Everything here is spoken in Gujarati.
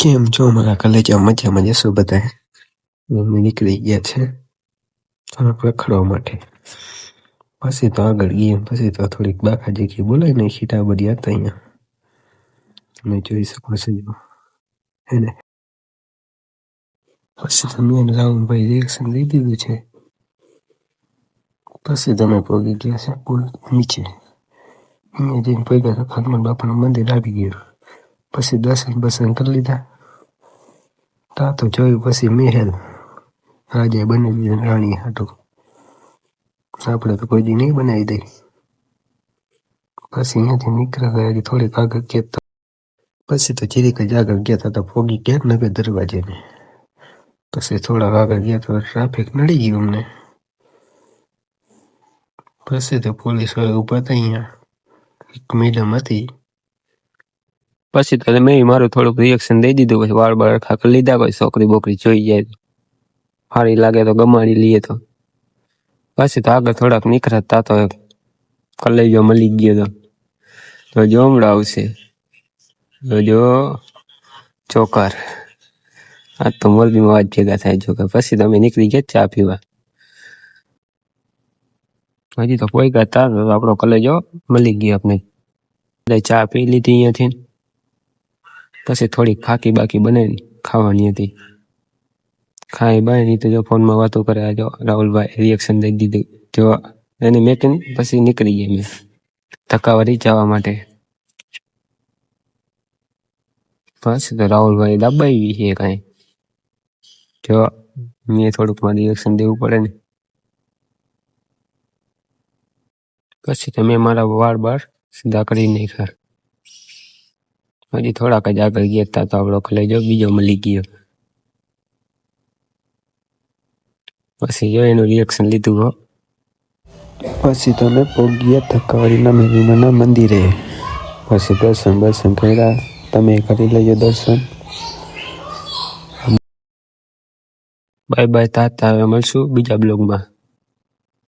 કેમ છો મારા કલેજા? મજામાં જશો બધા? મમ્મી નીકળી ગયા છે થોડાક રખડવા માટે. પછી તો આગળ ગઈ, પછી તો થોડીક બાકાજી ગઈ બોલાય ને ખીટા બધી હતા અહીંયા. તમે જોઈ શકો છો હે ને. પછી તમે રાહુલભાઈ રિએક્શન દઈ દીધું છે. પછી તમે પહોંચી ગયા છે પુલ નીચે. અહીંયા જઈને પગ્યા તો હનુમાન બાપાનું મંદિર આવી ગયું. પછી દર્શન કરી લીધા. તા તો જોયું પછી મહેલ રાજાએ બનાવી દીધું રાણી હાટું. આપણે તો કોઈ દી નહીં બનાવી દઈ. પછી અહીંયાથી નીકળ્યા ગયા થોડીક આગળ ગયા. પછી તો જીરીક જ આગળ ગયા તો પોગી ગયા નગર દરવાજેને. પછી થોડાક આગળ ગયા તો ટ્રાફિક નડી ગયું અમને. પછી તો પોલીસ વાળા ઊભા હતા અહીંયા. એક મેડમ હતી. પછી તો મેં મારું થોડુંક રિએક્શન દઈ દીધું. પછી વાળ બાળ ખાકર લીધા. પછી છોકરી બોકરી જોઈ જાય સારી લાગે તો ગમાડી લઈએ તો. પછી તો આગળ થોડાક નીકળતા તો કલેજો મળી ગયો તો જો હમણાં આવશે તો જો ચોકર. આ તો મોરબીમાં વાત ભેગા થાય જો કે. પછી તમે નીકળી ગયા ચા પીવા. હજી તો કોઈ હતા તો આપણો કલેજો મળી ગયો આપણે. ચા પી લીધી અહીંયાથી. પછી થોડીક ફાકી બાકી બનાવી ખાવાની હતી. ખાઈ બાય નહીં તો જો ફોનમાં વાતો કરે. જો રાહુલભાઈ રિએક્શન દઈ દીધું. જો એને મેં કે પછી નીકળી ગયા મેં ધક્કાવાળી જવા માટે. પછી તો રાહુલભાઈ દબાવી છે કાંઈ. જો મેં થોડુંક મારે રિએક્શન દેવું પડે ને. પછી તો મેં મારા વાળ બાર સીધા કરી નાખ્યા. હજી થોડાક જ આગળ ગયા હતા તો આપણો કલેજો બીજો મળી ગયો. પછી જો એનું રિએક્શન લીધું હો. પછી તમે પહોંચ્યા ધક્કાવાળીના મેરીમાના મંદિરે. પછી દર્શન કર્યા. તમે કરી લેજો દર્શન. બાય બાય તાતા. હવે મળશું બીજા બ્લોગમાં.